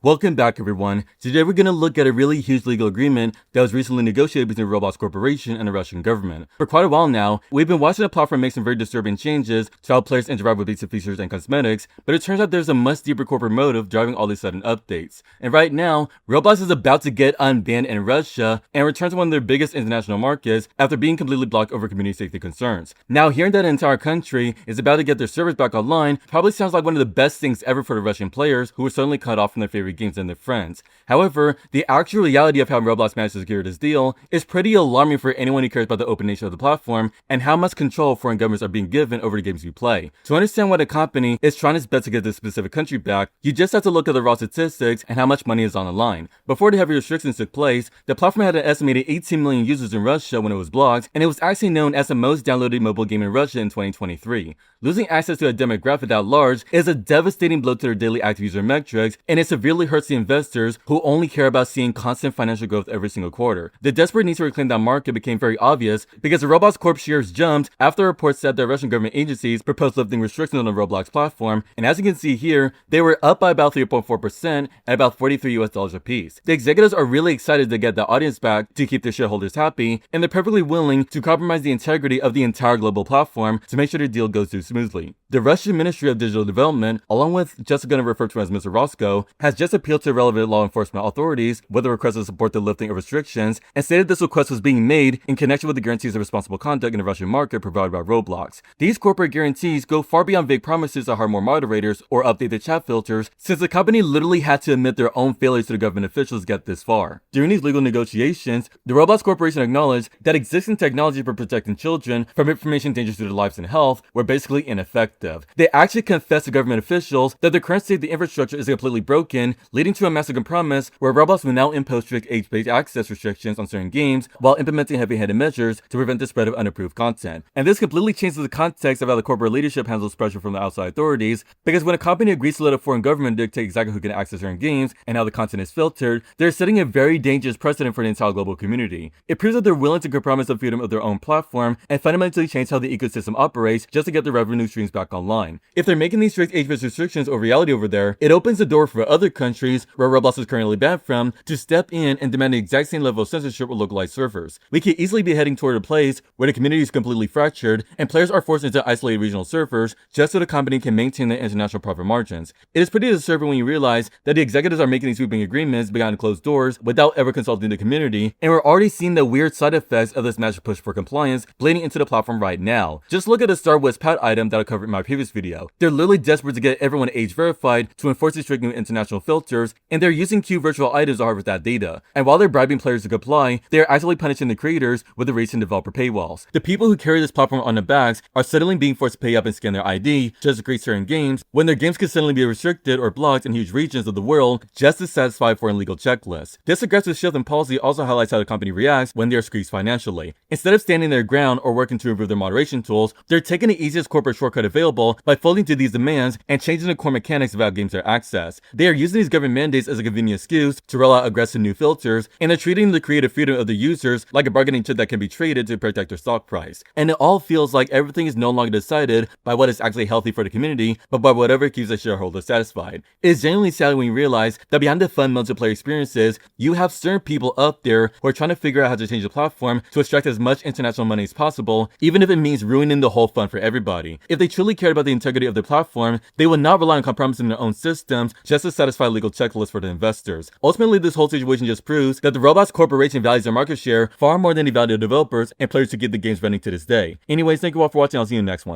Welcome back, everyone. Today we're going to look at a really huge legal agreement that was recently negotiated between Roblox Corporation and the Russian government. For quite a while now, we've been watching the platform make some very disturbing changes to how players interact with basic features and cosmetics, but it turns out there's a much deeper corporate motive driving all these sudden updates. And right now, Roblox is about to get unbanned in Russia and return to one of their biggest international markets after being completely blocked over community safety concerns. Now, hearing that an entire country is about to get their servers back online probably sounds like one of the best things ever for the Russian players who were suddenly cut off from their favorite games and their friends. However, the actual reality of how Roblox managed to secure this deal is pretty alarming for anyone who cares about the open nature of the platform and how much control foreign governments are being given over the games you play. To understand why the company is trying its best to get this specific country back, you just have to look at the raw statistics and how much money is on the line. Before the heavy restrictions took place, the platform had an estimated 18 million users in Russia when it was blocked, and it was actually known as the most downloaded mobile game in Russia in 2023. Losing access to a demographic that large is a devastating blow to their daily active user metrics, and it severely hurts the investors who only care about seeing constant financial growth every single quarter. The desperate need to reclaim that market became very obvious because the Roblox Corp shares jumped after reports said that Russian government agencies proposed lifting restrictions on the Roblox platform, and as you can see here, they were up by about 3.4% at about $43 a piece. The executives are really excited to get the audience back to keep their shareholders happy, and they're perfectly willing to compromise the integrity of the entire global platform to make sure the deal goes through smoothly. The Russian Ministry of Digital Development, along with just going to refer to as Mr. Roscoe, has just appealed to relevant law enforcement authorities with a request to support the lifting of restrictions and stated this request was being made in connection with the guarantees of responsible conduct in the Russian market provided by Roblox. These corporate guarantees go far beyond vague promises to hire more moderators or update the chat filters, since the company literally had to admit their own failures to the government officials to get this far. During these legal negotiations, the Roblox Corporation acknowledged that existing technology for protecting children from information dangerous to their lives and health were basically ineffective. They actually confessed to government officials that the current state of the infrastructure is completely broken, leading to a massive compromise where Roblox will now impose strict age-based access restrictions on certain games while implementing heavy-handed measures to prevent the spread of unapproved content. And this completely changes the context of how the corporate leadership handles pressure from the outside authorities, because when a company agrees to let a foreign government dictate exactly who can access certain games and how the content is filtered, they're setting a very dangerous precedent for the entire global community. It proves that they're willing to compromise the freedom of their own platform and fundamentally change how the ecosystem operates just to get their revenue streams back online. If they're making these strict age-based restrictions a reality over there, it opens the door for other countries where Roblox is currently banned from to step in and demand the exact same level of censorship with localized servers. We could easily be heading toward a place where the community is completely fractured and players are forced into isolated regional servers just so the company can maintain their international profit margins. It is pretty disturbing when you realize that the executives are making these sweeping agreements behind closed doors without ever consulting the community, and we're already seeing the weird side effects of this massive push for compliance bleeding into the platform right now. Just look at the Star Wars Pat item that I covered in my previous video. They're literally desperate to get everyone age verified to enforce these strict new international filters, and they're using Q virtual items to harvest that data. And while they're bribing players to comply, they're actively punishing the creators with the recent developer paywalls. The people who carry this platform on their backs are suddenly being forced to pay up and scan their ID just to create certain games, when their games could suddenly be restricted or blocked in huge regions of the world just to satisfy foreign legal checklists. This aggressive shift in policy also highlights how the company reacts when they are squeezed financially. Instead of standing their ground or working to improve their moderation tools, they're taking the easiest corporate shortcut available by folding to these demands and changing the core mechanics of how games are accessed. They are using these government mandates as a convenient excuse to roll out aggressive new filters, and they're treating the creative freedom of the users like a bargaining chip that can be traded to protect their stock price. And it all feels like everything is no longer decided by what is actually healthy for the community, but by whatever keeps the shareholders satisfied. It is genuinely sad when you realize that behind the fun multiplayer experiences, you have certain people up there who are trying to figure out how to change the platform to extract as much international money as possible, even if it means ruining the whole fun for everybody. If they truly cared about the integrity of the platform, they would not rely on compromising their own systems just to satisfy legal checklists for the investors. Ultimately, this whole situation just proves that the Roblox Corporation values their market share far more than they value the developers and players who keep the games running to this day. Anyways, thank you all for watching. I'll see you in the next one.